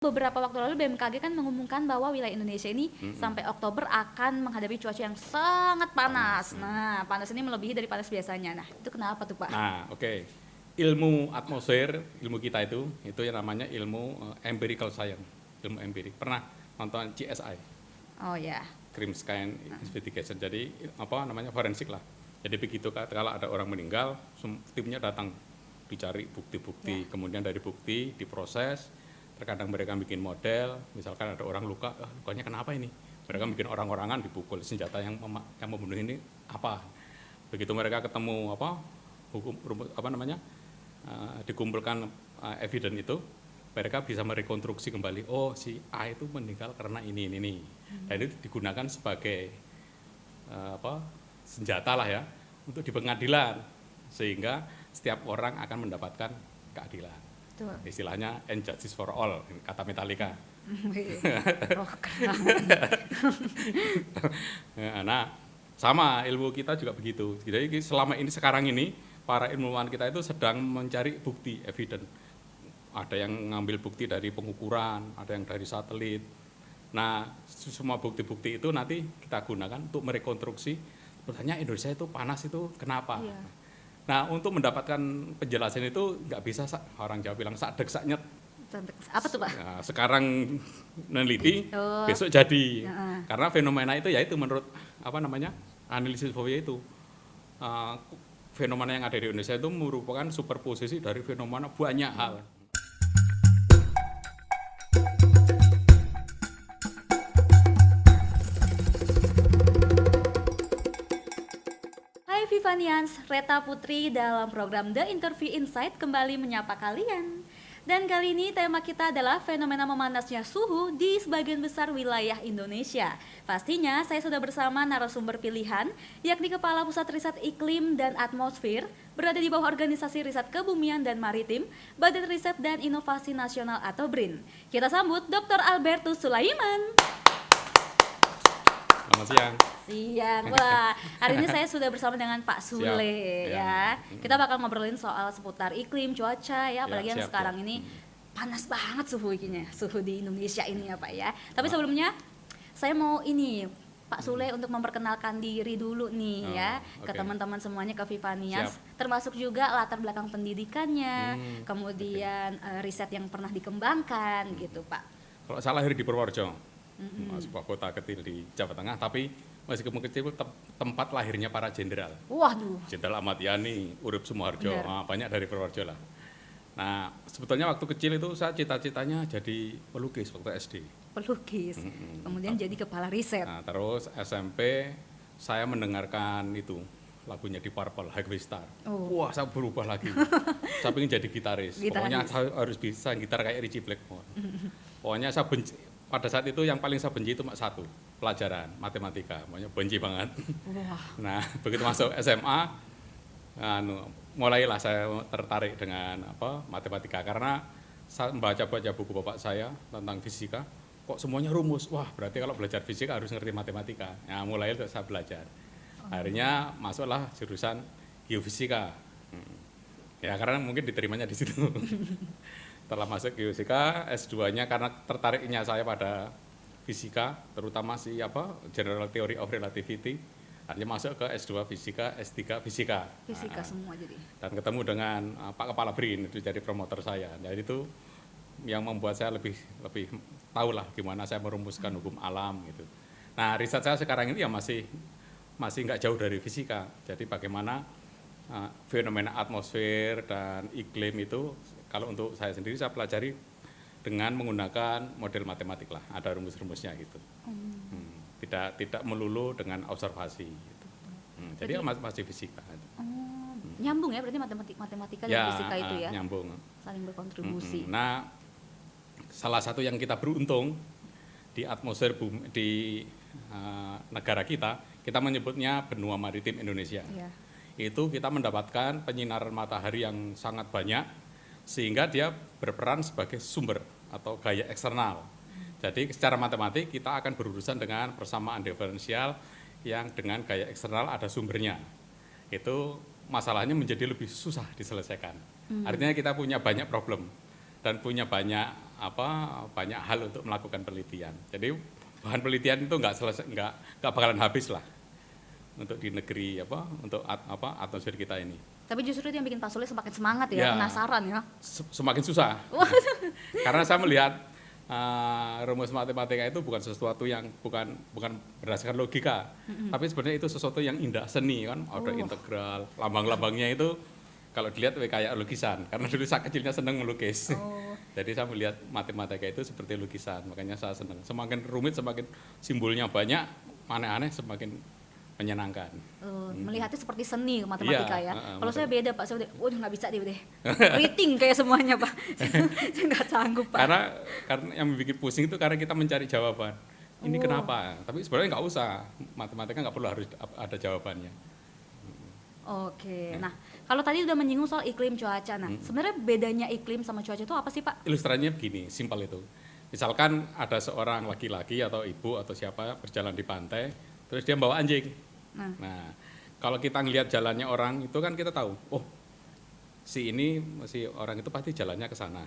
Beberapa waktu lalu BMKG kan mengumumkan bahwa wilayah Indonesia ini Mhm. sampai Oktober akan menghadapi cuaca yang sangat panas. Panas. Nah, panas ini melebihi dari panas biasanya. Nah, itu kenapa tuh, Pak? Nah, oke. Ilmu atmosfer, ilmu kita itu yang namanya ilmu empirical science, ilmu empirik. Pernah nonton CSI, Oh ya. Crime Science Investigation. Jadi apa namanya forensik lah. Jadi begitu kalau ada orang meninggal, timnya datang dicari bukti-bukti, kemudian dari bukti diproses. Terkadang mereka bikin model, misalkan ada orang luka, lukanya kenapa ini? Mereka bikin orang-orangan dipukul, senjata yang membunuh ini apa? Begitu mereka ketemu dikumpulkan evidence itu, mereka bisa merekonstruksi kembali, oh si A itu meninggal karena ini. Dan itu digunakan sebagai senjata lah ya untuk di pengadilan, sehingga setiap orang akan mendapatkan keadilan. Betul. Istilahnya and justice for all, kata Metallica. Oh, keren. Nah, sama ilmu kita juga begitu. Jadi selama ini sekarang ini para ilmuwan kita itu sedang mencari bukti, evidence. Ada yang ngambil bukti dari pengukuran, ada yang dari satelit. Nah, semua bukti-bukti itu nanti kita gunakan untuk merekonstruksi sebenarnya Indonesia itu panas itu kenapa. Iya. Nah, untuk mendapatkan penjelasan itu nggak bisa orang Jawa bilang sak dek sak nyet. Apa tuh, Pak? Nah, sekarang meneliti, Oh. besok jadi. Heeh. Karena fenomena itu yaitu menurut analisis Fourier itu fenomena yang ada di Indonesia itu merupakan superposisi dari fenomena banyak hal. Hai Vivanians, Reta Putri dalam program The Interview Insight kembali menyapa kalian. Dan kali ini tema kita adalah fenomena memanasnya suhu di sebagian besar wilayah Indonesia. Pastinya saya sudah bersama narasumber pilihan, yakni Kepala Pusat Riset Iklim dan Atmosfer, berada di bawah Organisasi Riset Kebumian dan Maritim, Badan Riset dan Inovasi Nasional atau BRIN. Kita sambut Dr. Albertus Sulaiman. Selamat siang. Siang, wah hari ini saya sudah bersama dengan Pak Sule ya. Kita bakal ngobrolin soal seputar iklim, cuaca ya, apalagi yang sekarang ini panas banget suhu di Indonesia ini ya Pak ya. Tapi sebelumnya saya mau ini Pak Sule untuk memperkenalkan diri dulu nih ya ke teman-teman semuanya, ke Vivanias, termasuk juga latar belakang pendidikannya, kemudian riset yang pernah dikembangkan gitu Pak. Kalau saya lahir di Purworejo, sebuah kota kecil di Jawa Tengah, tapi meskipun kecil tempat lahirnya para jenderal. Waduh. Jenderal Ahmad Yani, Urip Sumoharjo, banyak dari Purworejo lah. Nah, sebetulnya waktu kecil itu saya cita-citanya jadi pelukis waktu SD. Pelukis, kemudian jadi kepala riset. Nah, terus SMP saya mendengarkan itu lagunya di Purple, Highway Star. Wah, saya berubah lagi. Saya ingin jadi gitaris. Pokoknya saya harus bisa gitar kayak Richie Blackmore. Pokoknya saya pada saat itu yang paling saya benci itu cuma satu, pelajaran matematika, pokoknya benci banget. Nah, begitu masuk SMA, mulailah saya tertarik dengan matematika, karena saya membaca buku bapak saya tentang fisika, kok semuanya rumus, wah berarti kalau belajar fisika harus ngerti matematika. Nah, mulai saya belajar. Akhirnya masuklah jurusan geofisika. Ya karena mungkin diterimanya di situ. Setelah masuk geofisika, S2-nya karena tertariknya saya pada fisika, terutama General Theory of Relativity, akhirnya masuk ke S2 fisika, S3 fisika. Fisika semua jadi. Dan ketemu dengan Pak Kepala BRIN, itu jadi promotor saya. Jadi itu yang membuat saya lebih tahu lah gimana saya merumuskan hukum alam gitu. Nah, riset saya sekarang ini ya masih nggak jauh dari fisika. Jadi bagaimana fenomena atmosfer dan iklim itu, kalau untuk saya sendiri saya pelajari dengan menggunakan model matematik lah, ada rumus-rumusnya gitu. Tidak melulu dengan observasi gitu. Jadi masih fisika. Nyambung ya berarti matematika dan fisika itu ya? Nyambung. Saling berkontribusi. Nah, salah satu yang kita beruntung di atmosfer bumi, di negara kita menyebutnya benua maritim Indonesia. Itu kita mendapatkan penyinaran matahari yang sangat banyak, sehingga dia berperan sebagai sumber atau gaya eksternal. Jadi secara matematik kita akan berurusan dengan persamaan diferensial yang dengan gaya eksternal ada sumbernya. Itu masalahnya menjadi lebih susah diselesaikan. Artinya kita punya banyak problem dan punya banyak banyak hal untuk melakukan penelitian. Jadi bahan penelitian itu nggak bakalan habis lah untuk di negeri untuk atmosfer kita ini. Tapi justru itu yang bikin Pak Sule semakin semangat ya, penasaran ya. Semakin susah. Karena saya melihat rumus matematika itu bukan sesuatu yang bukan berdasarkan logika, tapi sebenarnya itu sesuatu yang indah seni kan, order integral, lambang-lambangnya itu kalau dilihat kayak lukisan. Karena dulu saya kecilnya senang melukis, jadi saya melihat matematika itu seperti lukisan, makanya saya senang. Semakin rumit, semakin simbolnya banyak, aneh-aneh, semakin menyenangkan. Melihatnya seperti seni matematika ya. Kalau saya beda Pak, saya udah nggak bisa deh. Rating kayak semuanya Pak. Saya nggak sanggup Pak. Karena yang bikin pusing itu karena kita mencari jawaban. Ini kenapa? Tapi sebenarnya nggak usah. Matematika nggak perlu harus ada jawabannya. Oke. Nah, kalau tadi udah menyinggung soal iklim cuaca. Nah, sebenarnya bedanya iklim sama cuaca itu apa sih Pak? Ilustrasinya begini, simpel itu. Misalkan ada seorang laki-laki atau ibu atau siapa berjalan di pantai, terus dia bawa anjing. Nah, kalau kita ngelihat jalannya orang itu kan kita tahu, si orang itu pasti jalannya ke sana.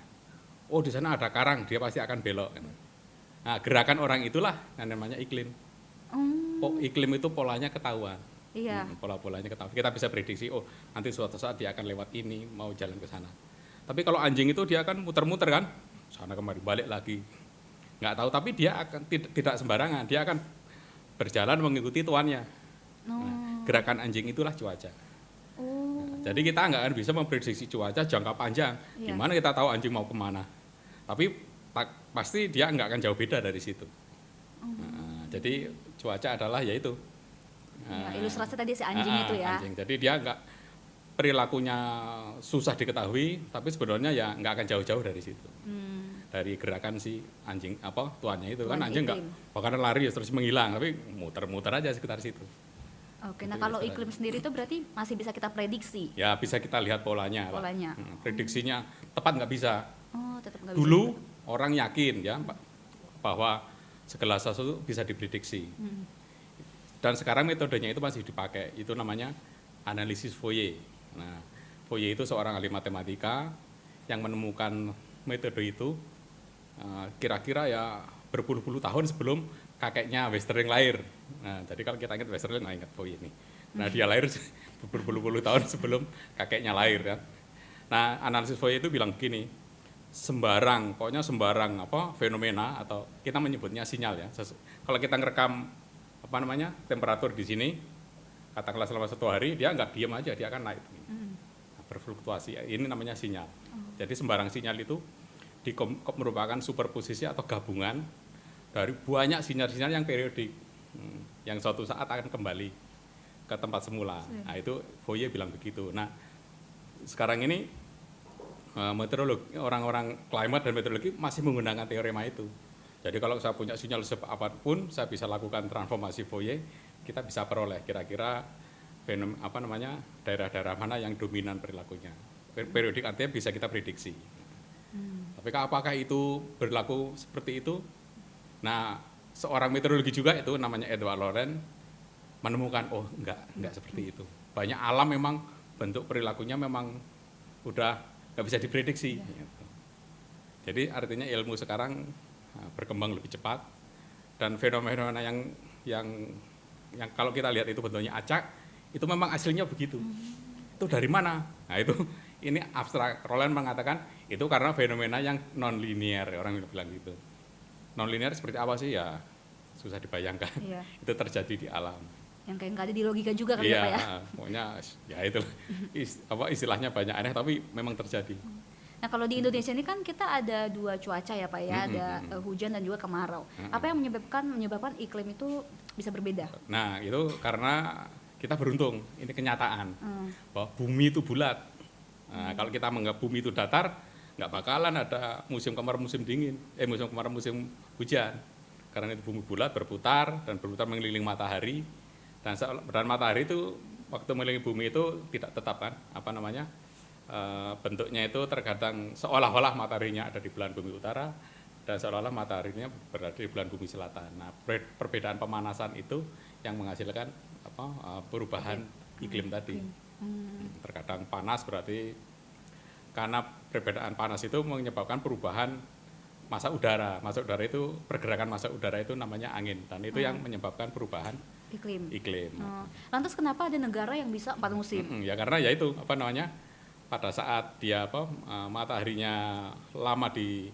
Oh, di sana ada karang, dia pasti akan belok. Nah, gerakan orang itulah yang namanya iklim. Iklim itu polanya ketahuan. Iya. Pola-polanya ketahuan. Kita bisa prediksi, nanti suatu saat dia akan lewat ini, mau jalan ke sana. Tapi kalau anjing itu dia akan muter-muter kan, sana kemari, balik lagi. Nggak tahu, tapi dia akan tidak sembarangan, dia akan berjalan mengikuti tuannya. Nah, gerakan anjing itulah cuaca. Jadi kita nggak akan bisa memprediksi cuaca jangka panjang. Gimana kita tahu anjing mau kemana? Tapi pasti dia nggak akan jauh beda dari situ. Jadi cuaca adalah yaitu. Ilustrasi tadi si anjing itu ya. Anjing. Jadi dia nggak, perilakunya susah diketahui, tapi sebenarnya ya nggak akan jauh-jauh dari situ. Dari gerakan si anjing tuannya itu. Tuan kan anjing nggak bakalan lari terus menghilang, tapi muter-muter aja sekitar situ. Oke, nah kalau iklim sendiri itu berarti masih bisa kita prediksi? Ya, bisa kita lihat polanya. Prediksinya tepat nggak bisa. Tetap nggak bisa. Dulu orang yakin ya bahwa segala sesuatu bisa diprediksi. Dan sekarang metodenya itu masih dipakai. Itu namanya analisis Fourier. Nah, Fourier itu seorang ahli matematika yang menemukan metode itu kira-kira ya berpuluh-puluh tahun sebelum kakeknya Westerling lahir. Nah, jadi kalau kita ingat Westerling, ingat Fourier ini. Nah, dia lahir berpuluh-puluh tahun sebelum kakeknya lahir kan. Nah, analisis Fourier itu bilang begini, pokoknya sembarang fenomena atau kita menyebutnya sinyal ya. Kalau kita ngerekam temperatur di sini, katakanlah selama 1 hari, dia nggak diam aja, dia akan naik. Berfluktuasi, ini namanya sinyal. Jadi sembarang sinyal itu merupakan superposisi atau gabungan dari banyak sinyal-sinyal yang periodik, yang suatu saat akan kembali ke tempat semula. Nah, itu Fourier bilang begitu. Nah, sekarang ini meteorologi, orang-orang climate dan meteorologi masih menggunakan teorema itu. Jadi kalau saya punya sinyal apapun, saya bisa lakukan transformasi Fourier, kita bisa peroleh kira-kira daerah-daerah mana yang dominan perilakunya. Periodik artinya bisa kita prediksi. Tapi apakah itu berlaku seperti itu? Nah, seorang meteorologi juga itu namanya Edward Lorenz menemukan enggak seperti itu. Banyak alam memang bentuk perilakunya memang udah nggak bisa diprediksi. Gitu. Jadi artinya ilmu sekarang berkembang lebih cepat dan fenomena yang kalau kita lihat itu bentuknya acak, itu memang aslinya begitu. Itu dari mana? Nah, ini abstrak. Lorenz mengatakan itu karena fenomena yang non linear, orang bilang gitu. Non-linear seperti apa sih ya susah dibayangkan. Itu terjadi di alam. Yang kayak nggak ada di logika juga kan ya Pak ya? Pokoknya ya itu istilahnya banyak aneh tapi memang terjadi. Nah kalau di Indonesia ini kan kita ada 2 cuaca ya Pak ya, ada hujan dan juga kemarau. Apa yang menyebabkan iklim itu bisa berbeda? Nah itu karena kita beruntung, ini kenyataan bahwa bumi itu bulat. Nah, kalau kita menganggap bumi itu datar, nggak bakalan ada musim kemarau musim dingin, musim kemarau musim hujan, karena itu bumi bulat berputar mengelilingi matahari, dan matahari itu waktu mengelilingi bumi itu tidak tetap kan, bentuknya itu terkadang seolah-olah mataharinya ada di belahan bumi utara dan seolah-olah mataharinya berada di belahan bumi selatan. Nah, perbedaan pemanasan itu yang menghasilkan perubahan iklim tadi. Terkadang panas berarti karena perbedaan panas itu menyebabkan perubahan massa udara. Massa udara itu, pergerakan massa udara itu namanya angin, dan itu yang menyebabkan perubahan iklim. Lantas kenapa ada negara yang bisa 4 musim? Ya karena ya itu apa namanya, pada saat dia mataharinya lama di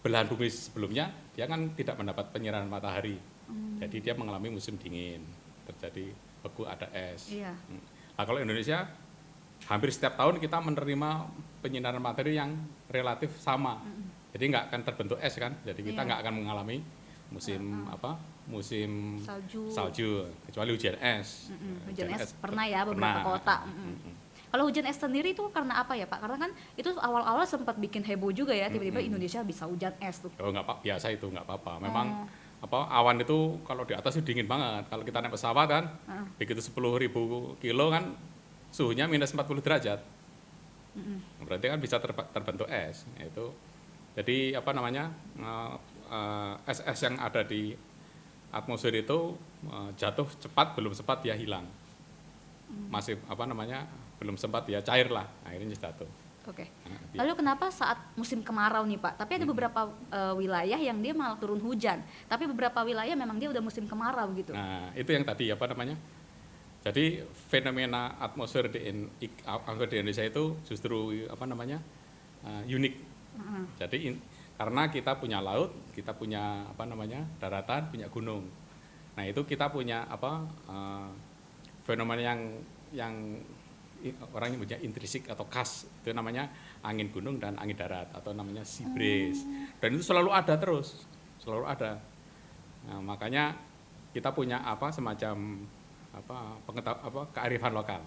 belahan bumi sebelumnya, dia kan tidak mendapat penyerahan matahari. Jadi dia mengalami musim dingin, terjadi beku, ada es. Iya. Nah kalau Indonesia hampir setiap tahun kita menerima penyinaran matahari yang relatif sama. Jadi nggak akan terbentuk es kan. Jadi kita nggak akan mengalami musim musim salju kecuali hujan es. Hujan es pernah ya beberapa kota. Kalau hujan es sendiri itu karena apa ya Pak? Karena kan itu awal-awal sempat bikin heboh juga ya, tiba-tiba Indonesia bisa hujan es tuh. Oh nggak apa, biasa itu nggak apa-apa. Memang awan itu kalau di atas itu dingin banget. Kalau kita naik pesawat kan, begitu 10.000 kilo kan suhunya minus 40 derajat. Berarti kan bisa terbentuk es. Itu jadi apa namanya, es-es yang ada di atmosfer itu jatuh cepat, belum sempat dia hilang. Masih apa namanya, belum sempat dia cair lah, akhirnya jatuh. Oke. Lalu kenapa saat musim kemarau nih Pak? Tapi ada beberapa wilayah yang dia malah turun hujan, tapi beberapa wilayah memang dia udah musim kemarau gitu. Nah itu yang tadi apa namanya. Jadi fenomena atmosfer di Indonesia itu justru apa namanya, unik. Jadi karena kita punya laut, kita punya apa namanya, daratan, punya gunung. Nah itu kita punya apa fenomena yang orang punya intrinsik atau khas, itu namanya angin gunung dan angin darat atau namanya sea breeze. Dan itu selalu ada terus, selalu ada. Nah, makanya kita punya apa semacam kearifan lokal.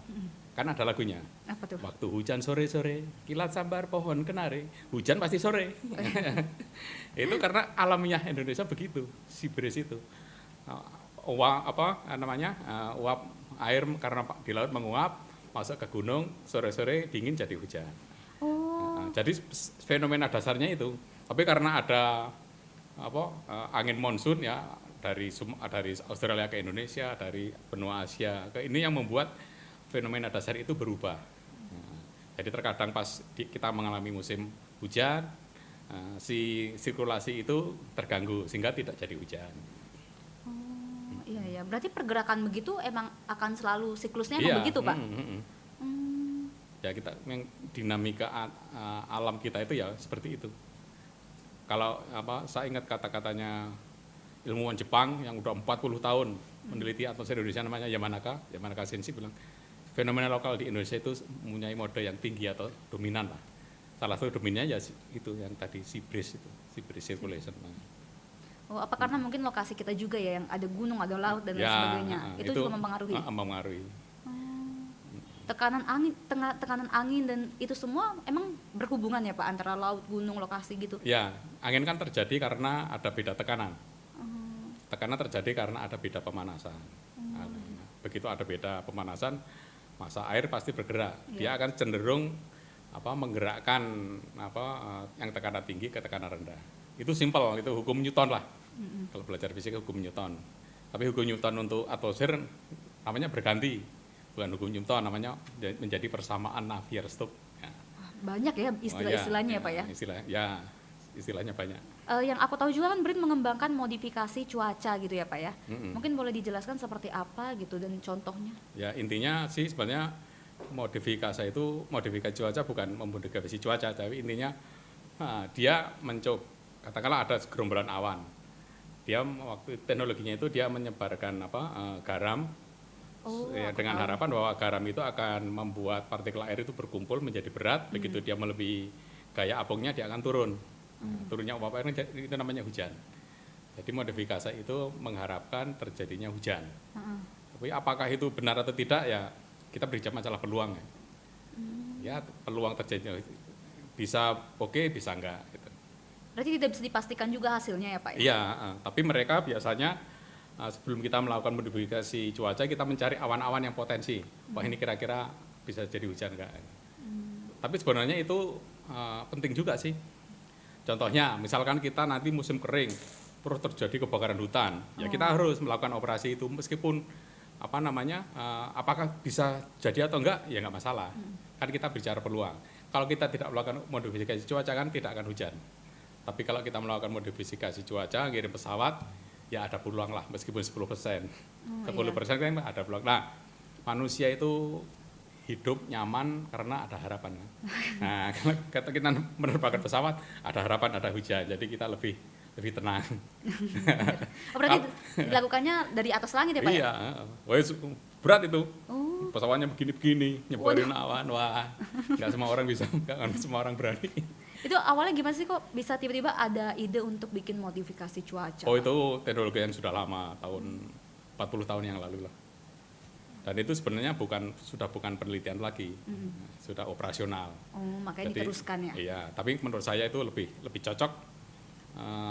Kan ada lagunya. Apa tuh? Waktu hujan sore-sore, kilat sambar pohon kenari, hujan pasti sore. Itu karena alamiah Indonesia begitu, sea breeze itu. Uap air karena di laut menguap masuk ke gunung, sore-sore dingin jadi hujan. Jadi fenomena dasarnya itu. Tapi karena ada angin monsun ya dari Australia ke Indonesia, dari benua Asia ke ini yang membuat fenomena dasar itu berubah. Jadi terkadang pas kita mengalami musim hujan, si sirkulasi itu terganggu sehingga tidak jadi hujan. Iya, berarti pergerakan begitu emang akan selalu siklusnya emang begitu Pak? Ya kita dinamika alam kita itu ya seperti itu. Kalau saya ingat kata-katanya ilmuwan Jepang yang udah 40 tahun meneliti atmosfer Indonesia, namanya Yamanaka Sensei, bilang fenomena lokal di Indonesia itu mempunyai mode yang tinggi atau dominan lah. Salah satu dominannya ya itu yang tadi sea breeze circulation. Apa karena mungkin lokasi kita juga ya yang ada gunung, ada laut dan lain sebagainya. Itu juga mempengaruhi. Mempengaruhi. Tekanan angin dan itu semua emang berhubungan ya Pak antara laut, gunung, lokasi gitu? Ya, angin kan terjadi karena ada beda tekanan. Tekanan terjadi karena ada beda pemanasan. Begitu ada beda pemanasan, massa air pasti bergerak. Dia akan cenderung menggerakkan yang tekanan tinggi ke tekanan rendah. Itu simpel, itu hukum Newton lah. Kalau belajar fisika hukum Newton. Tapi hukum Newton untuk atmosfer namanya berganti. Bukan hukum Newton, namanya menjadi persamaan Navier-Stokes. Ya. Banyak ya istilah-istilahnya ya Pak ya? Istilahnya banyak. Yang aku tahu juga kan BRIN mengembangkan modifikasi cuaca gitu ya Pak ya? Mungkin boleh dijelaskan seperti apa gitu dan contohnya? Ya intinya sih sebenarnya modifikasi cuaca bukan memodifikasi cuaca, tapi intinya dia mencoba, katakanlah ada gerombolan awan. Dia waktu teknologinya itu dia menyebarkan garam. Dengan harapan bahwa garam itu akan membuat partikel air itu berkumpul menjadi berat, begitu dia melebihi gaya apungnya dia akan turun. Turunnya uap air itu namanya hujan. Jadi modifikasi itu mengharapkan terjadinya hujan. Tapi apakah itu benar atau tidak ya kita berbicara masalah peluang ya. Ya peluang terjadinya bisa oke, bisa enggak. Gitu. Berarti tidak bisa dipastikan juga hasilnya ya Pak? Iya, tapi mereka biasanya sebelum kita melakukan modifikasi cuaca, kita mencari awan-awan yang potensi. Wah ini kira-kira bisa jadi hujan enggak. Tapi sebenarnya itu penting juga sih. Contohnya, misalkan kita nanti musim kering, terus terjadi kebakaran hutan, ya kita harus melakukan operasi itu meskipun apakah bisa jadi atau enggak, ya enggak masalah. Kan kita bicara peluang. Kalau kita tidak melakukan modifikasi cuaca kan tidak akan hujan. Tapi kalau kita melakukan modifikasi cuaca, ngirim pesawat, ya ada peluang lah meskipun 10%. 10% kan ada peluang. Nah, manusia itu hidup nyaman karena ada harapan. Nah, kalau kita menerbangkan pesawat, ada harapan, ada hujan. Jadi kita lebih tenang. Berarti dilakukannya dari atas langit ya Pak? Iya, berat itu. Pesawatnya begini-begini, nyebarin awan. Wah, nggak semua orang bisa, nggak semua orang berani. Itu awalnya gimana sih kok bisa tiba-tiba ada ide untuk bikin modifikasi cuaca? Oh, itu teknologi yang sudah lama, tahun 40 tahun yang lalu lah. Dan itu sebenarnya sudah bukan penelitian lagi, sudah operasional. Oh, makanya jadi, diteruskan ya? Iya, tapi menurut saya itu lebih cocok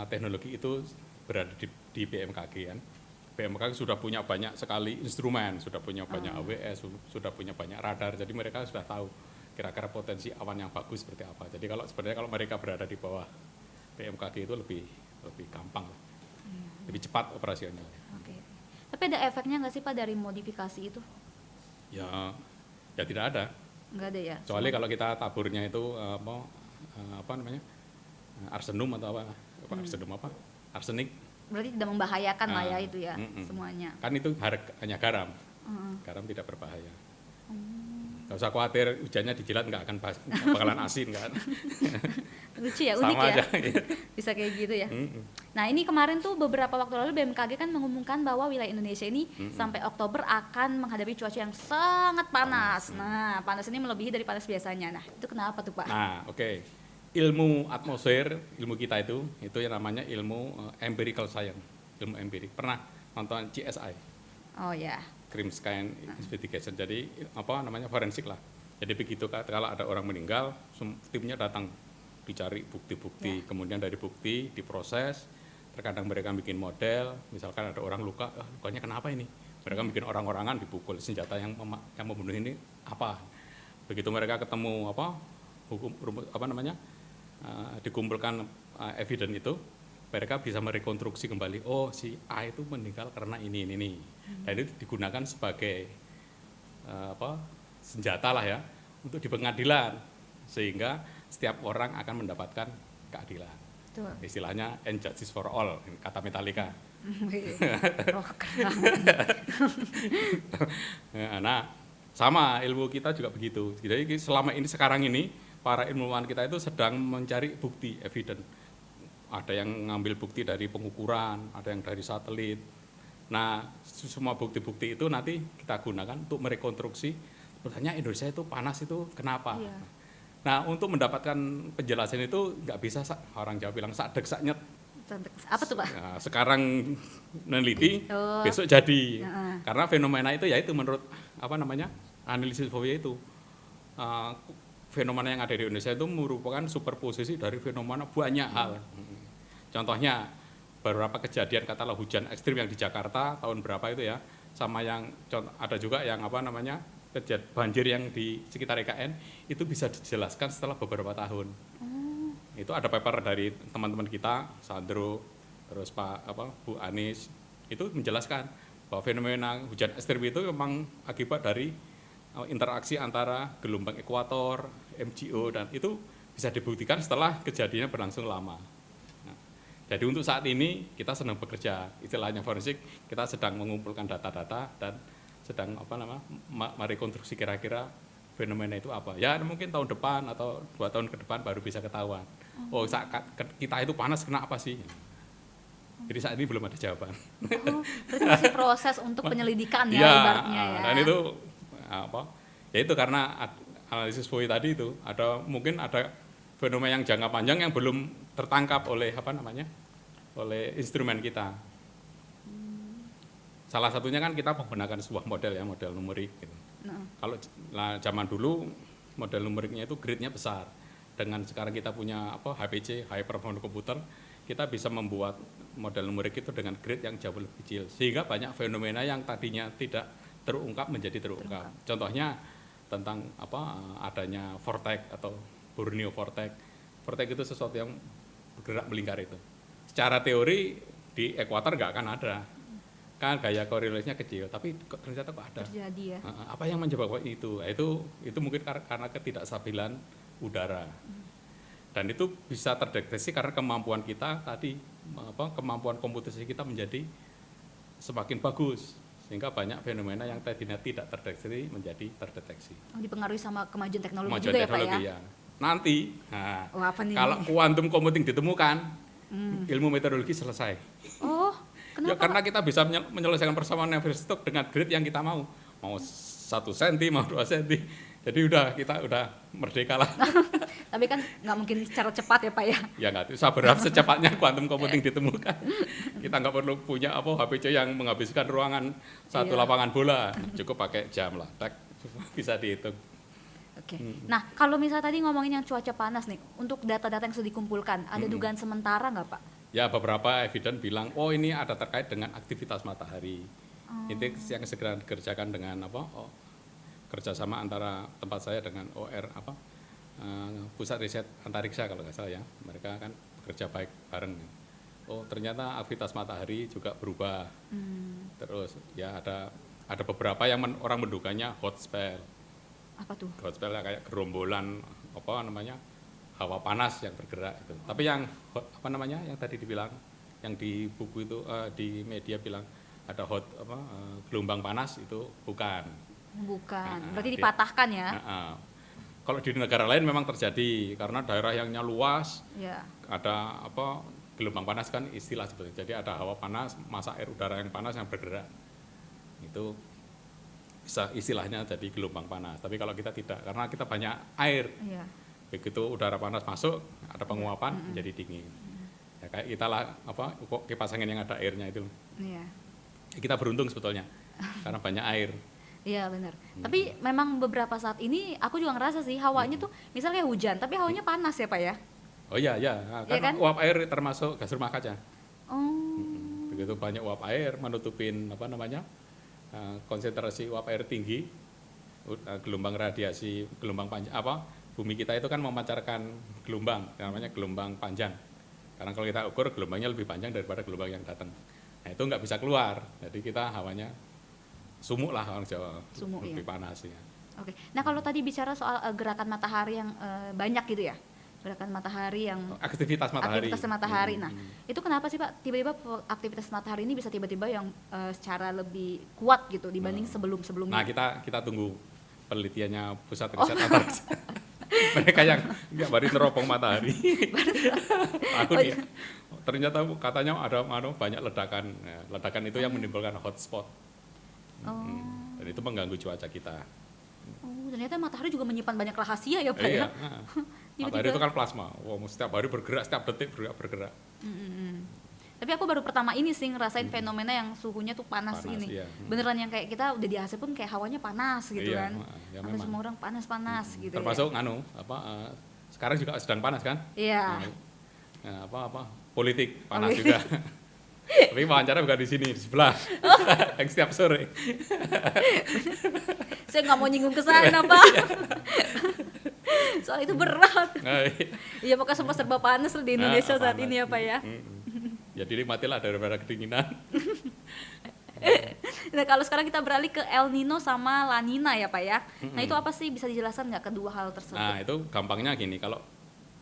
teknologi itu berada di BMKG kan. BMKG sudah punya banyak sekali instrumen, sudah punya banyak AWS, sudah punya banyak radar, jadi mereka sudah tahu kira-kira potensi awan yang bagus seperti apa. Jadi kalau mereka berada di bawah BMKG itu lebih gampang, lebih cepat operasinya. Oke. Tapi ada efeknya nggak sih Pak dari modifikasi itu? Ya tidak ada. Nggak ada ya? Kecuali kalau kita taburnya itu apa namanya, arsenum atau apa? Arsenum apa? Arsenik. Berarti tidak membahayakan lah ya itu ya semuanya. Kan itu hanya garam. Garam tidak berbahaya. Gak usah khawatir hujannya dijilat nggak bakalan asin kan. Lucu ya, unik ya. Bisa kayak gitu ya. Nah ini kemarin tuh beberapa waktu lalu BMKG kan mengumumkan bahwa wilayah Indonesia ini sampai Oktober akan menghadapi cuaca yang sangat panas. Nah panas ini melebihi dari panas biasanya. Nah itu kenapa tuh Pak? Nah oke. Ilmu atmosfer, ilmu kita itu yang namanya ilmu empirical science, ilmu empirik. Pernah nonton CSI? Oh ya. Crime Sky Investigation. Jadi apa namanya, forensik lah. Jadi begitu kalau ada orang meninggal, timnya datang dicari bukti-bukti, kemudian dari bukti diproses. Terkadang mereka bikin model, misalkan ada orang luka, lukanya kenapa ini? Mereka bikin orang-orangan dipukul, senjata yang membunuh ini apa? Begitu mereka ketemu dikumpulkan evidence itu, mereka bisa merekonstruksi kembali, oh si A itu meninggal karena ini. Dan itu digunakan sebagai senjata lah ya untuk di pengadilan, sehingga setiap orang akan mendapatkan keadilan. Betul. Istilahnya and justice for all, kata Metallica. Nah, sama ilmu kita juga begitu. Jadi sekarang ini para ilmuwan kita itu sedang mencari bukti, evidence. Ada yang ngambil bukti dari pengukuran, ada yang dari satelit. Nah, semua bukti-bukti itu nanti kita gunakan untuk merekonstruksi sebenarnya Indonesia itu panas itu kenapa. Iya. Nah, untuk mendapatkan penjelasan itu nggak bisa orang Jawa bilang sadek saknyet. Apa tuh Pak? Nah, sekarang meneliti, besok jadi. Karena fenomena itu ya itu menurut analisis Fourier itu. Fenomena yang ada di Indonesia itu merupakan superposisi dari fenomena banyak hal. Contohnya beberapa kejadian katakanlah hujan ekstrim yang di Jakarta tahun berapa itu ya, sama yang ada juga yang banjir yang di sekitar IKN itu bisa dijelaskan setelah beberapa tahun. Itu ada paper dari teman-teman kita, Sandro, terus Bu Anis, itu menjelaskan bahwa fenomena hujan ekstrim itu memang akibat dari interaksi antara gelombang ekuator, MGO, dan itu bisa dibuktikan setelah kejadiannya berlangsung lama. Nah, jadi untuk saat ini kita sedang bekerja, istilahnya forensik, kita sedang mengumpulkan data-data dan sedang merekonstruksi kira-kira fenomena itu apa. Ya mungkin tahun depan atau 2 tahun ke depan baru bisa ketahuan. Oh kita itu panas kenapa sih? Jadi saat ini belum ada jawaban. Berarti masih proses untuk penyelidikan ya ibaratnya ya. Dan itu ya itu karena analisis Fourier tadi itu mungkin ada fenomena yang jangka panjang yang belum tertangkap oleh oleh instrumen kita. Salah satunya kan kita menggunakan sebuah model numerik gitu. Kalau zaman dulu model numeriknya itu grade-nya besar. Dengan sekarang kita punya HPC, High Performance Computer, kita bisa membuat model numerik itu dengan grade yang jauh lebih kecil. Sehingga banyak fenomena yang tadinya tidak terungkap menjadi terungkap. Contohnya tentang adanya vortex atau Borneo vortex. Vortex itu sesuatu yang bergerak melingkar itu. Secara teori di ekuator nggak akan ada, kan gaya korelasinya kecil, tapi ternyata kok ada. Terjadi ya. Apa yang menyebabkan itu? Itu mungkin karena ketidakstabilan udara. Dan itu bisa terdeteksi karena kemampuan kita tadi, kemampuan komputasi kita menjadi semakin bagus. Sehingga banyak fenomena yang tadinya tidak terdeteksi menjadi terdeteksi. Dipengaruhi sama kemajuan teknologi Kemajuan juga teknologi, ya Pak ya? Nanti, Apa nih? kalau quantum computing ditemukan, ilmu meteorologi selesai. Oh, kenapa? Ya karena kita bisa menyelesaikan persamaan Navier-Stokes dengan grade yang kita mau. Mau 1 cm, mau 2 cm. Jadi kita udah merdeka lah. Tapi kan nggak mungkin secara cepat ya Pak ya? Ya nggak, saya berharap secepatnya quantum computing ditemukan. Kita nggak perlu punya HPC yang menghabiskan ruangan satu lapangan bola. Cukup pakai jam lah, bisa dihitung. Oke. Nah, kalau misalnya tadi ngomongin yang cuaca panas nih, untuk data-data yang sudah dikumpulkan, ada dugaan sementara nggak Pak? Ya, beberapa evidence bilang, oh ini ada terkait dengan aktivitas matahari. Itu yang segera dikerjakan dengan kerjasama antara tempat saya dengan Pusat Riset Antariksa kalau nggak salah ya. Mereka kan bekerja baik bareng. Oh ternyata aktivitas matahari juga berubah. Terus ya ada beberapa yang orang menduganya hot spell. Apa tuh? Hot spell kayak gerombolan hawa panas yang bergerak itu. Tapi yang yang tadi dibilang, yang di buku itu di media bilang ada gelombang panas itu bukan. Bukan, berarti dipatahkan ya? Kalau di negara lain memang terjadi karena daerah yangnya luas, ada gelombang panas kan istilah sebetulnya. Jadi ada hawa panas, massa air udara yang panas yang bergerak. Itu bisa istilahnya jadi gelombang panas. Tapi kalau kita tidak, karena kita banyak air. Begitu udara panas masuk, ada penguapan menjadi dingin. Ya, kayak kita lah kipas angin yang ada airnya itu. Kita beruntung sebetulnya karena banyak air. Iya benar. Tapi memang beberapa saat ini aku juga ngerasa sih hawanya tuh misalnya hujan, tapi hawanya panas ya Pak ya? Oh iya, kan uap air termasuk gas rumah kaca. Begitu banyak uap air menutupin konsentrasi uap air tinggi, gelombang radiasi, gelombang panjang bumi kita itu kan memancarkan gelombang, namanya gelombang panjang. Karena kalau kita ukur gelombangnya lebih panjang daripada gelombang yang datang. Nah itu nggak bisa keluar, jadi kita hawanya sumuk lah orang Jawa, lebih panas ya. Oke. Nah kalau tadi bicara soal gerakan matahari yang banyak gitu ya, gerakan matahari yang aktivitas matahari. Nah itu kenapa sih Pak tiba-tiba aktivitas matahari ini bisa tiba-tiba yang secara lebih kuat gitu dibanding sebelum-sebelumnya? Nah kita tunggu penelitiannya Pusat Riset Antariksa. Mereka yang baru neropong matahari. Ternyata katanya ada banyak ledakan. Ledakan itu yang menimbulkan hotspot. Dan itu mengganggu cuaca kita. Ternyata matahari juga menyimpan banyak rahasia ya Pak ya? Matahari itu kan plasma, setiap hari bergerak, setiap detik bergerak. Tapi aku baru pertama ini sih ngerasain fenomena yang suhunya tuh panas ini. Iya. Beneran yang kayak kita udah di AC pun kayak hawanya panas gitu kan. Sampai semua orang panas-panas gitu. Termasuk sekarang juga sedang panas kan? Iya. Politik panas juga. Tapi wawancara bukan di sini, di sebelah. Yang setiap sore. Saya nggak mau nyinggung ke sana, Pak. Soal itu berat. Iya, pokoknya sempat serba panas di Indonesia saat ini ya, Pak ya. Ya dinikmatilah daripada kedinginan. Nah, kalau sekarang kita beralih ke El Nino sama La Nina ya, Pak ya. Nah, itu apa sih, bisa dijelaskan nggak kedua hal tersebut? Nah, itu gampangnya gini, kalau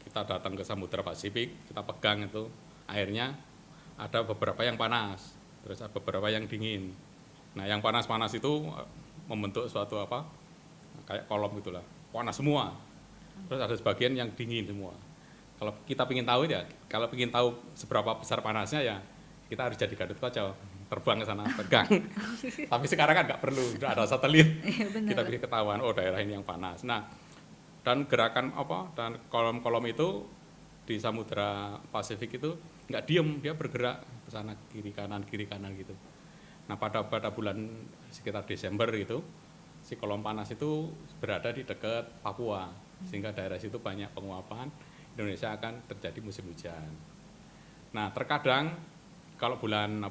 kita datang ke Samudra Pasifik, kita pegang itu airnya, ada beberapa yang panas, terus ada beberapa yang dingin. Nah, yang panas-panas itu membentuk suatu kayak kolom gitulah, panas semua. Terus ada sebagian yang dingin semua. Kalau kita ingin tahu kalau ingin tahu seberapa besar panasnya ya, kita harus jadi Gatot Kaca, terbang ke sana, pegang. Tapi sekarang kan nggak perlu, udah ada satelit, kita bisa ketahuan, oh daerah ini yang panas. Nah, dan gerakan dan kolom-kolom itu di Samudra Pasifik itu nggak diem, dia bergerak ke sana kiri kanan gitu. Nah pada bulan sekitar Desember itu si kolom panas itu berada di dekat Papua, sehingga daerah situ banyak penguapan, Indonesia akan terjadi musim hujan. Nah terkadang kalau bulan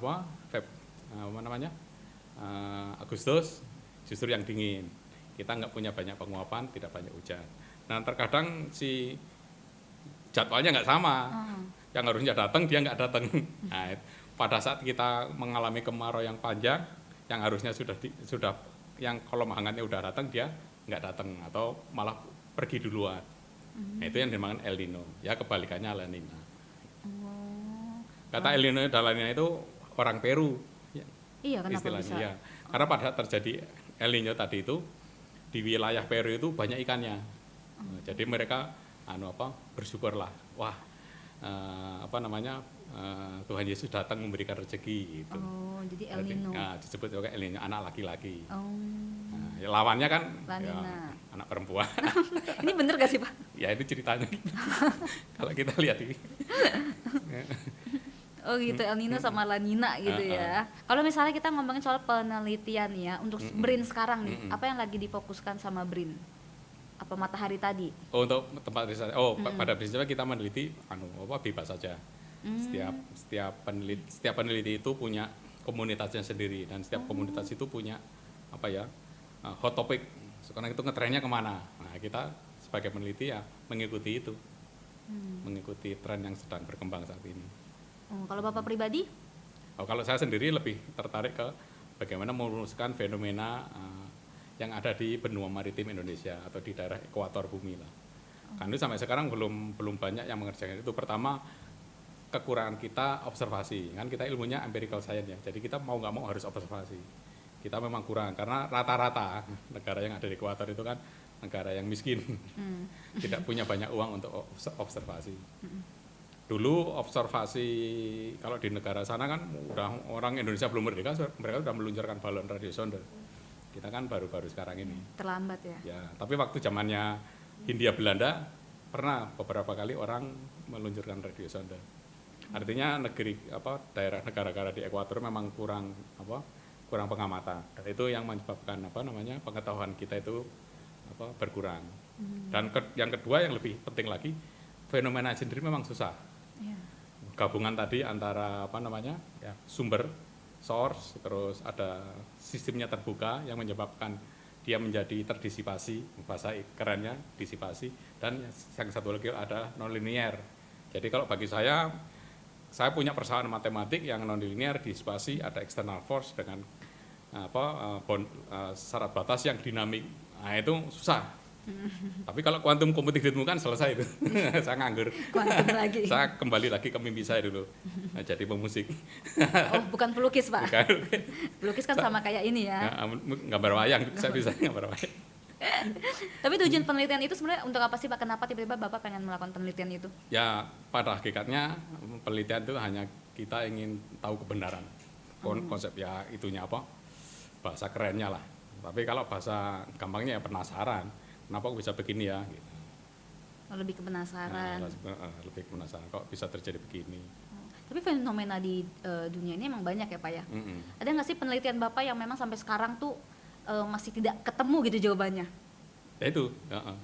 Agustus justru yang dingin, kita nggak punya banyak penguapan, tidak banyak hujan. Nah terkadang si jadwalnya nggak sama, yang harusnya datang dia nggak datang. Nah, pada saat kita mengalami kemarau yang panjang, yang harusnya yang kolom hangatnya udah datang, dia nggak datang atau malah pergi duluan. Nah, itu yang dinamakan El Nino. Ya kebalikannya La Nina. Oh. Kata El Nino dan La Nina itu orang Peru. Ya, Iya, kenapa istilahnya bisa? ya. Karena pada saat terjadi El Nino tadi itu di wilayah Peru itu banyak ikannya. Jadi mereka bersyukurlah. Wah, Tuhan Yesus datang memberikan rezeki gitu. Oh, jadi El Nino. Nah, disebut juga El Nino, anak laki-laki. Oh. Nah, ya lawannya kan La ya, Nina. anak perempuan. Ini bener gak sih, Pak? Ya itu ceritanya. Kalau kita lihat ini. Oh gitu, El Nino sama La Nina gitu ya. Kalau misalnya kita ngomongin soal penelitian ya, untuk BRIN sekarang nih, apa yang lagi difokuskan sama BRIN? Apa matahari tadi? Oh, untuk tempat riset. Pada prinsipnya kita meneliti bebas saja. Setiap peneliti itu punya komunitasnya sendiri, dan setiap komunitas itu punya hot topic. Sekarang itu ngetrennya kemana? Nah, kita sebagai peneliti ya mengikuti itu, mengikuti tren yang sedang berkembang saat ini. Kalau Bapak pribadi? Kalau saya sendiri lebih tertarik ke bagaimana merumuskan fenomena yang ada di benua maritim Indonesia atau di daerah ekuator bumi lah. Karena sampai sekarang belum banyak yang mengerjakan itu. Pertama, kekurangan kita observasi, kan kita ilmunya empirical science ya, jadi kita mau nggak mau harus observasi. Kita memang kurang karena rata-rata negara yang ada di ekuator itu kan negara yang miskin, tidak punya banyak uang untuk observasi. Dulu observasi kalau di negara sana kan udah orang Indonesia belum merdeka, mereka sudah meluncurkan balon radio sonde. Kita kan baru-baru sekarang ini. Terlambat ya. Ya, tapi waktu zamannya Hindia Belanda pernah beberapa kali orang meluncurkan radio sonde. Artinya daerah negara-negara di ekuator memang kurang pengamatan. Dan itu yang menyebabkan pengetahuan kita itu berkurang. Dan yang kedua yang lebih penting lagi, fenomena sendiri memang susah. Gabungan tadi antara sumber, source, terus ada sistemnya terbuka yang menyebabkan dia menjadi terdisipasi, bahasa kerennya disipasi, dan yang satu lagi ada nonlinear. Jadi kalau bagi saya punya persamaan matematik yang nonlinear, disipasi, ada external force dengan syarat batas yang dinamik. Nah itu susah. Tapi kalau kuantum computing ditemukan selesai itu. Saya nganggur. Kuantum lagi. Saya kembali lagi ke mimpi saya dulu. Jadi pemusik. Oh, bukan pelukis, Pak. Bukan. Pelukis kan sama kayak ini ya. Gambar wayang, saya bisa gambar wayang. Tapi tujuan penelitian itu sebenarnya untuk apa sih, Pak? Kenapa tiba-tiba Bapak pengen melakukan penelitian itu? Ya, pada hakikatnya penelitian itu hanya kita ingin tahu kebenaran. Konsep ya itunya bahasa kerennya lah. Tapi kalau bahasa gampangnya ya penasaran. Kenapa kok bisa begini ya? Gitu. Lebih ke penasaran. Lebih ke penasaran kok bisa terjadi begini. Tapi fenomena di dunia ini emang banyak ya, Pak ya? Ada nggak sih penelitian Bapak yang memang sampai sekarang tuh masih tidak ketemu gitu jawabannya? Ya itu,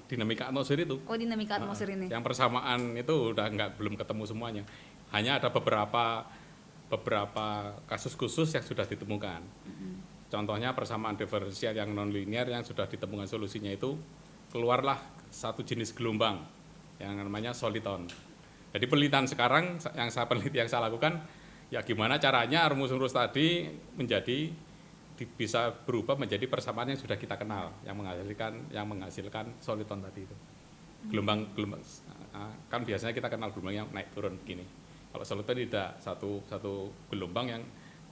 dinamika atmosfer itu. Oh, dinamika atmosfer ini. Yang persamaan itu udah belum ketemu semuanya. Hanya ada beberapa kasus khusus yang sudah ditemukan. Contohnya persamaan diferensial yang nonlinear yang sudah ditemukan solusinya itu, keluarlah satu jenis gelombang yang namanya soliton. Jadi penelitian sekarang yang saya lakukan, ya gimana caranya rumus-rumus tadi bisa berubah menjadi persamaan yang sudah kita kenal, yang menghasilkan soliton tadi itu. Gelombang kan biasanya kita kenal gelombang yang naik turun begini. Kalau soliton tidak satu gelombang yang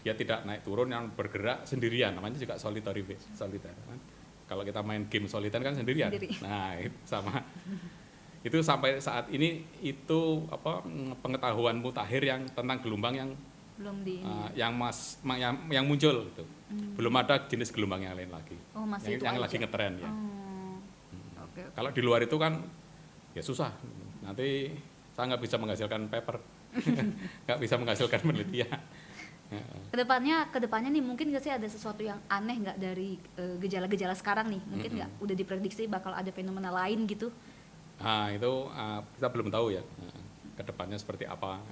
dia tidak naik turun, yang bergerak sendirian, namanya juga solitary kan. Kalau kita main game solitan kan sendirian. Nah, itu sama. Itu sampai saat ini itu pengetahuan mutakhir yang tentang gelombang yang belum yang muncul gitu. Belum ada jenis gelombang yang lain lagi. Oh, masih yang itu lagi ngetren ya. Okay. Kalau di luar itu kan ya susah. Nanti saya nggak bisa menghasilkan paper. Nggak bisa menghasilkan penelitian. Kedepannya nih mungkin nggak sih ada sesuatu yang aneh nggak dari gejala-gejala sekarang nih, mungkin nggak udah diprediksi bakal ada fenomena lain gitu? Nah itu kita belum tahu ya kedepannya seperti apa.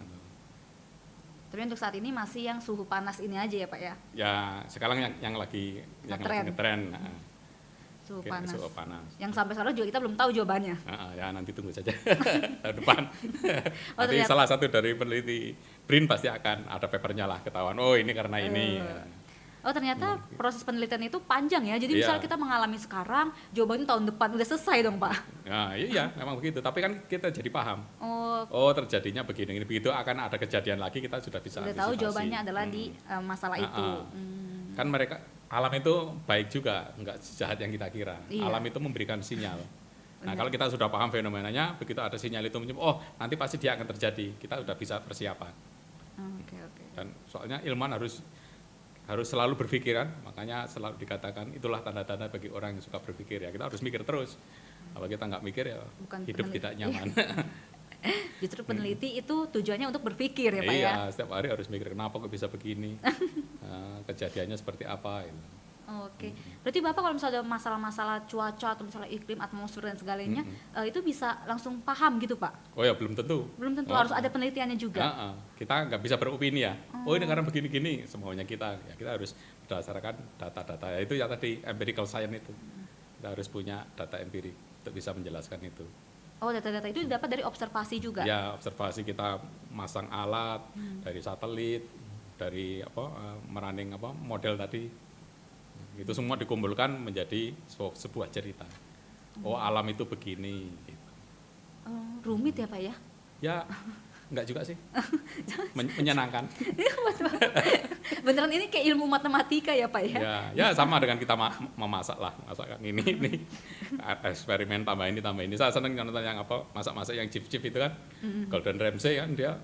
Tapi untuk saat ini masih yang suhu panas ini aja ya, Pak ya? Ya sekarang yang lagi ngetren. Suhu panas. Yang sampai sekarang juga kita belum tahu jawabannya. Ya nanti tunggu saja tahun depan. Nanti salah satu dari peneliti BRIN pasti akan ada papernya lah ketahuan. Oh ini karena ini. Oh ternyata proses penelitian itu panjang ya, jadi Iya. misalnya kita mengalami sekarang, jawabannya tahun depan udah selesai dong Pak. Nah, iya, memang begitu. Tapi kan kita jadi paham. Oh Oh, terjadinya begini, begitu akan ada kejadian lagi kita sudah bisa udah tahu antisipasi. jawabannya adalah di masalah itu. Kan mereka alam itu baik juga, nggak sejahat yang kita kira. Iya. Alam itu memberikan sinyal. Nah, Benar. kalau kita sudah paham fenomenanya, begitu ada sinyal itu muncul, oh nanti pasti dia akan terjadi. Kita sudah bisa persiapan. Oke. Dan soalnya ilmuwan harus selalu berpikir kan, makanya selalu dikatakan itulah tanda-tanda bagi orang yang suka berpikir ya. Kita harus mikir terus. Kalau kita nggak mikir ya Bukan hidup peneliti. tidak nyaman. Justru peneliti itu tujuannya untuk berpikir ya Pak Iya, ya. setiap hari harus mikir kenapa kok bisa begini, kejadiannya seperti apa. Gitu. Oke, berarti Bapak kalau misalnya ada masalah-masalah cuaca atau misalnya iklim, atmosfer dan segalanya, itu bisa langsung paham gitu Pak? Oh ya belum tentu. Belum tentu Oh. harus ada penelitiannya juga. Kita nggak bisa beropini ya. Oh ini karena begini-gini, semuanya kita. Ya, kita harus berdasarkan data-data. Ya, itu yang tadi empirical science itu. Kita harus punya data empirik untuk bisa menjelaskan itu. Oh data-data itu didapat dari observasi juga? Ya observasi kita masang alat dari satelit, dari merunning model tadi. Itu semua dikumpulkan menjadi sebuah cerita. Oh alam itu begini. Gitu. Rumit ya Pak ya? Ya enggak juga sih. Menyenangkan. Beneran ini kayak ilmu matematika ya Pak ya? Ya sama dengan kita memasak lah, masakan ini eksperimen tambah ini. Saya seneng nonton yang masak-masak yang chip itu kan, Gordon Ramsay kan dia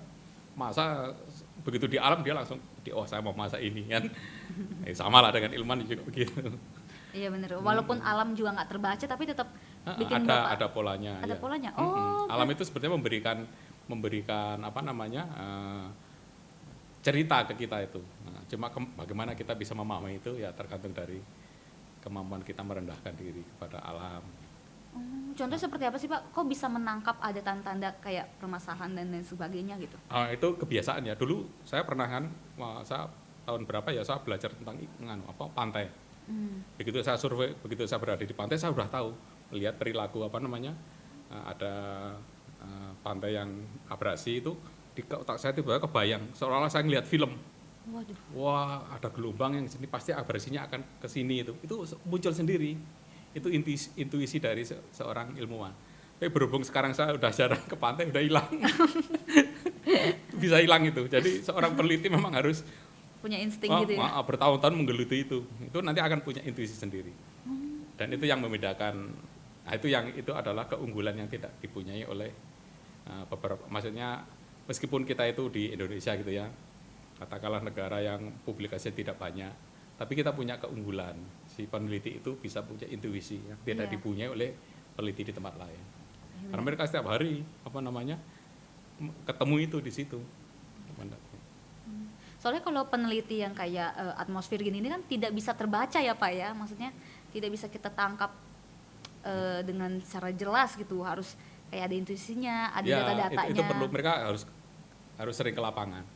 masak begitu di alam dia langsung saya mau masak ini kan, sama lah dengan ilmuwan juga begitu. Iya bener, walaupun alam juga nggak terbaca tapi tetap bikin ada polanya. Ada ya. polanya. Alam itu sebenarnya memberikan cerita ke kita itu. Nah, cuma bagaimana kita bisa memahami itu ya tergantung dari kemampuan kita merendahkan diri kepada alam. Contohnya seperti apa sih Pak? Kok bisa menangkap ada tanda-tanda kayak permasalahan dan lain sebagainya gitu? Itu kebiasaan ya. Dulu saya pernah kan, saya tahun berapa ya saya belajar tentang pantai. Begitu saya survei, begitu saya berada di pantai saya sudah tahu melihat perilaku ada pantai yang abrasi itu di otak saya tiba-tiba kebayang seolah-olah saya ngelihat film. Waduh. Wah ada gelombang yang sini pasti abrasinya akan ke sini itu muncul sendiri. Itu intuisi dari seorang ilmuwan. Tapi berhubung sekarang saya udah jarang ke pantai, udah hilang. Bisa hilang itu. Jadi seorang peneliti memang harus Punya insting gitu ya? bertahun-tahun menggeluti itu. Itu nanti akan punya intuisi sendiri. Dan itu yang membedakan. Nah, itu adalah keunggulan yang tidak dipunyai oleh beberapa. Maksudnya meskipun kita itu di Indonesia gitu ya, katakanlah negara yang publikasinya tidak banyak, tapi kita punya keunggulan. Si peneliti itu bisa punya intuisi yang tidak dipunyai oleh peneliti di tempat lain. Karena mereka setiap hari ketemu itu di situ. Soalnya kalau peneliti yang kayak atmosfer gini ini kan tidak bisa terbaca ya Pak ya, maksudnya tidak bisa kita tangkap dengan secara jelas gitu, harus kayak ada intuisinya, ada data-datanya. Itu perlu, mereka harus sering ke lapangan,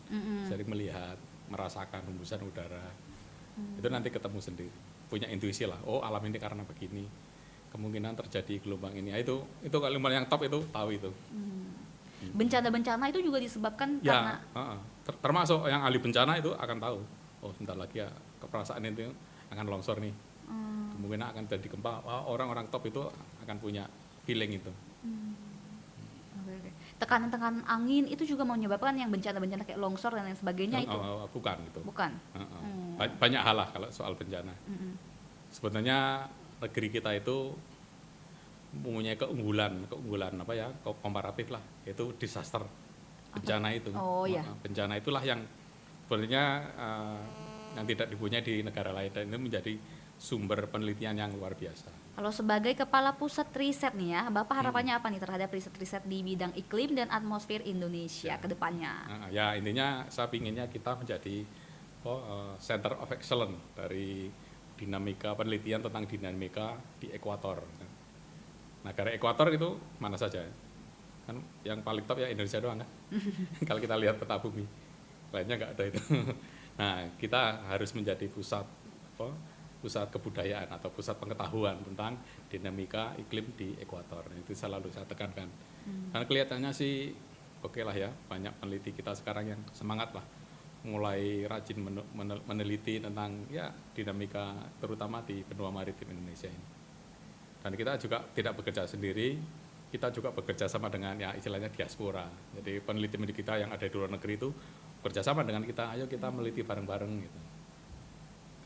sering melihat, merasakan hembusan udara. Itu nanti ketemu sendiri, punya intuisi lah. Oh alam ini karena begini, kemungkinan terjadi gelombang ini. Itu kalau yang top itu tahu itu. Bencana-bencana itu juga disebabkan karena termasuk yang ahli bencana itu akan tahu. Oh sebentar lagi ya keperasaan itu akan longsor nih. Kemungkinan akan jadi gempa. Orang-orang top itu akan punya feeling itu. Oke. Tekanan-tekanan angin itu juga menyebabkan yang bencana-bencana kayak longsor dan lain sebagainya itu? Bukan gitu. Bukan? Banyak hal lah kalau soal bencana. Sebenarnya negeri kita itu mempunyai keunggulan komparatif lah, yaitu disaster, bencana itu. Bencana itulah yang sebenarnya yang tidak dipunyai di negara lain, dan itu menjadi sumber penelitian yang luar biasa. Kalau sebagai kepala pusat riset nih ya, Bapak harapannya apa nih terhadap riset-riset di bidang iklim dan atmosfer Indonesia ke depannya? Ya intinya saya pinginnya kita menjadi center of excellence dari dinamika penelitian tentang dinamika di ekuator. Negara ekuator itu mana saja? Kan yang paling top ya Indonesia doang kan. Kalau kita lihat peta bumi, lainnya nggak ada itu. Nah, kita harus menjadi pusat kebudayaan atau pusat pengetahuan tentang dinamika iklim di ekuator. Itu selalu saya tekankan. Karena kelihatannya sih oke lah ya, banyak peneliti kita sekarang yang semangat lah mulai rajin meneliti tentang ya dinamika terutama di benua maritim Indonesia ini. Dan kita juga tidak bekerja sendiri, kita juga bekerja sama dengan ya istilahnya diaspora. Jadi peneliti kita yang ada di luar negeri itu bekerjasama dengan kita, ayo kita meneliti bareng-bareng gitu.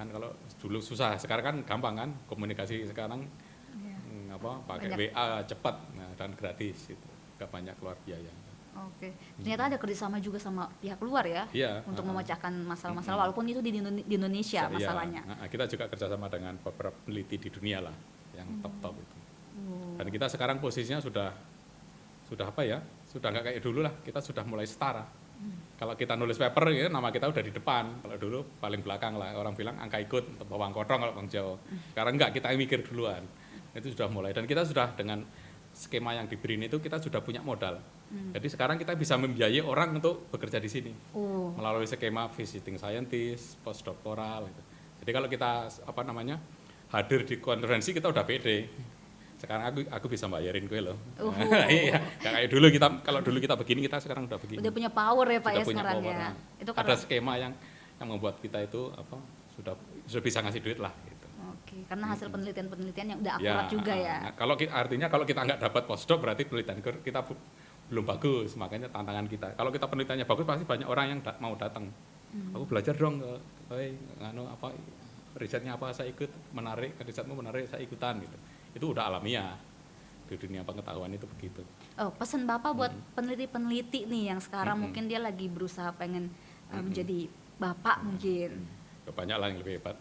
Kan kalau dulu susah, sekarang kan gampang kan komunikasi sekarang pakai WA cepat dan gratis itu, nggak banyak keluar biaya. Oke, ternyata ada kerjasama juga sama pihak luar ya, untuk memecahkan masalah-masalah walaupun itu di Indonesia masalahnya. Kita juga kerjasama dengan beberapa peneliti di dunia lah yang top itu. Dan kita sekarang posisinya sudah sudah nggak kayak dulu lah, kita sudah mulai setara. Kalau kita nulis paper ya nama kita udah di depan, kalau dulu paling belakang lah, orang bilang angka ikut, bawang kotong kalau Bang Jawa. Sekarang enggak, kita yang mikir duluan. Itu sudah mulai, dan kita sudah dengan skema yang diberi itu kita sudah punya modal. Jadi sekarang kita bisa membiayai orang untuk bekerja di sini melalui skema visiting scientist, postdoctoral. Gitu. Jadi kalau kita hadir di konferensi kita udah pede. Sekarang aku bisa bayarin gue loh. Iya, kayak dulu kalau dulu kita begini, kita sekarang udah begini. Udah punya power ya Pak sudah ya sekarang power, ya. Itu ada skema yang membuat kita itu sudah bisa ngasih duit lah. Gitu. Oke, karena hasil penelitian yang udah akurat juga ya. Nah, kalau kita nggak dapat postdoc berarti penelitian kita belum bagus, makanya tantangan kita. Kalau kita penelitiannya bagus pasti banyak orang yang mau datang. Aku belajar dong, risetnya apa saya ikut, menarik, risetmu menarik saya ikutan gitu. Itu udah alamiah di dunia pengetahuan itu begitu. Oh, pesan Bapak buat peneliti-peneliti nih yang sekarang mungkin dia lagi berusaha pengen menjadi bapak mungkin. Banyak lah yang lebih hebat.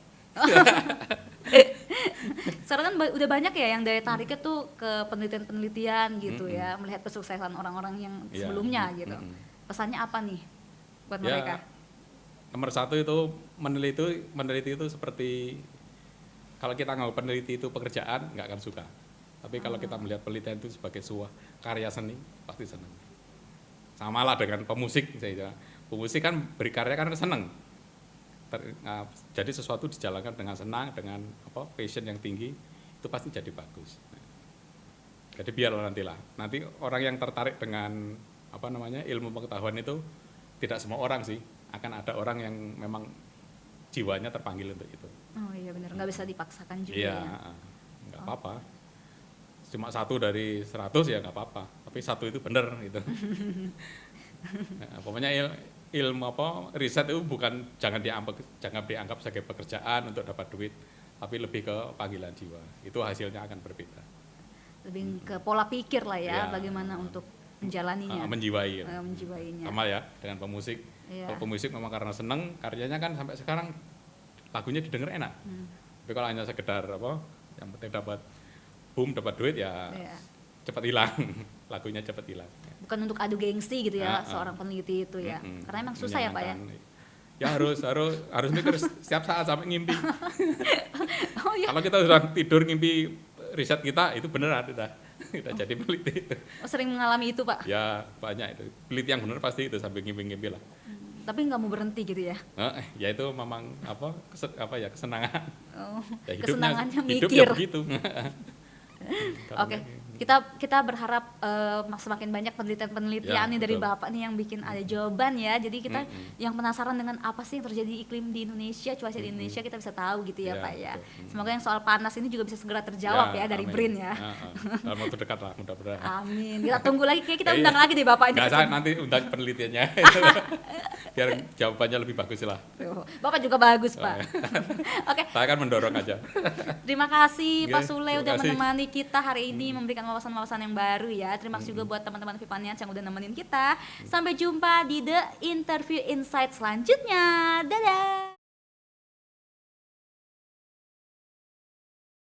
Sekarang kan udah banyak ya yang daya tariknya tuh ke penelitian-penelitian gitu ya, melihat kesuksesan orang-orang yang sebelumnya gitu. Pesannya apa nih buat mereka? Nomor satu itu meneliti itu seperti kalau kita nggak peneliti itu pekerjaan nggak akan suka. Tapi kalau kita melihat penelitian itu sebagai sebuah karya seni pasti senang. Sama lah dengan pemusik, pemusik kan berkarya kan senang. Jadi sesuatu dijalankan dengan senang, dengan passion yang tinggi, itu pasti jadi bagus. Jadi biarlah nanti orang yang tertarik dengan ilmu pengetahuan itu tidak semua orang sih, akan ada orang yang memang jiwanya terpanggil untuk itu. Oh iya benar, nggak bisa dipaksakan juga. Iya, nggak apa-apa. Cuma 1 dari 100 ya nggak apa-apa, tapi 1 itu benar gitu. Pokoknya ilmu riset itu jangan dianggap sebagai pekerjaan untuk dapat duit, tapi lebih ke panggilan jiwa. Itu hasilnya akan berbeda. Lebih ke pola pikir lah ya, bagaimana untuk menjalaninya. Menjiwainya. Sama ya dengan pemusik. Kalau pemusik memang karena senang, karyanya kan sampai sekarang lagunya didengar enak. Tapi kalau hanya sekedar yang penting dapat duit ya cepat hilang, lagunya cepat hilang. Bukan untuk adu gengsi gitu ya, seorang peneliti itu ya. Karena emang susah ya Pak ya. Ya harus mikir setiap saat sampai ngimpi. Kalau kita sudah tidur ngimpi riset kita itu beneran udah jadi peneliti itu. Sering mengalami itu Pak? Ya banyak itu. Peneliti yang benar pasti itu sampai ngimpi-ngimpi lah. Tapi nggak mau berhenti gitu ya? Ya itu memang kesenangan. Ya, kesenangannya mikir. Hidup ya begitu. Oke, kita berharap semakin banyak penelitian nih dari Bapak nih yang bikin ada jawaban ya. Jadi kita yang penasaran dengan apa sih yang terjadi iklim di Indonesia, cuaca di Indonesia, kita bisa tahu gitu ya Pak ya. Semoga yang soal panas ini juga bisa segera terjawab ya dari BRIN ya. Dalam waktu dekat lah mudah-mudahan. Amin. Kita tunggu lagi, kita undang lagi deh Bapak ini. Nanti undang penelitiannya. Biar jawabannya lebih bagus lah. Bapak juga bagus Pak. Oke. Saya akan mendorong aja. Terima kasih Pak Sule udah menemani kita hari ini, memberikan wawasan-wawasan yang baru ya. Terima kasih juga buat teman-teman Vipanians yang udah nemenin kita. Sampai jumpa di The Interview Insight selanjutnya. Dadah.